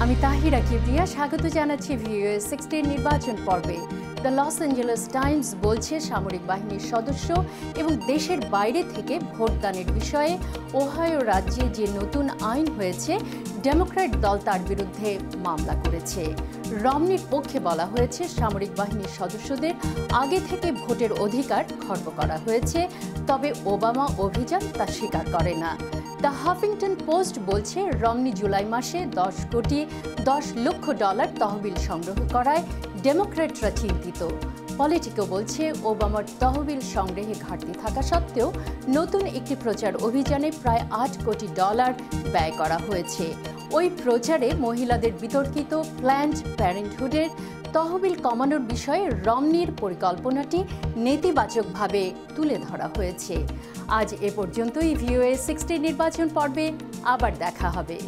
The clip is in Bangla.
আমি তাহিরা কিবরিয়া স্বাগত জানাচ্ছি ভিওএ 16 নির্বাচন পর্বে। দ্য লস অ্যাঞ্জেলেস টাইমস বলছে সামরিক বাহিনীর সদস্য এবং দেশের বাইরে থেকে ভোটদানের বিষয়ে ওহাইও রাজ্যে যে নতুন আইন হয়েছে, ডেমোক্র্যাট দল তার বিরুদ্ধে মামলা করেছে। রমনির পক্ষে বলা হয়েছে সামরিক বাহিনীর সদস্যদের আগে থেকে ভোটের অধিকার খর্ব করা হয়েছে, তবে ওবামা অভিযান তা স্বীকার করে না। দ্য হাফিংটন পোস্ট বলছে রমনি জুলাই মাসে $10 লক্ষ তহবিল সংগ্রহ করায় ডেমোক্র্যাটরা চিন্তিত। পলিটিকো বলছে ওবামার তহবিল সংগ্রহে ঘাটতি থাকা সত্ত্বেও নতুন একটি প্রচার অভিযানে প্রায় $8 কোটি ব্যয় করা হয়েছে। ওই প্রচারে মহিলাদের বিতর্কিত প্ল্যান্ড প্যারেন্টহুডের তহবিল কমানোর বিষয়ে রমনির পরিকল্পনাটি নেতিবাচকভাবে তুলে ধরা হয়েছে। আজ এ পর্যন্তই ভিওএ 16 নির্বাচন পর্বে আবার দেখা হবে।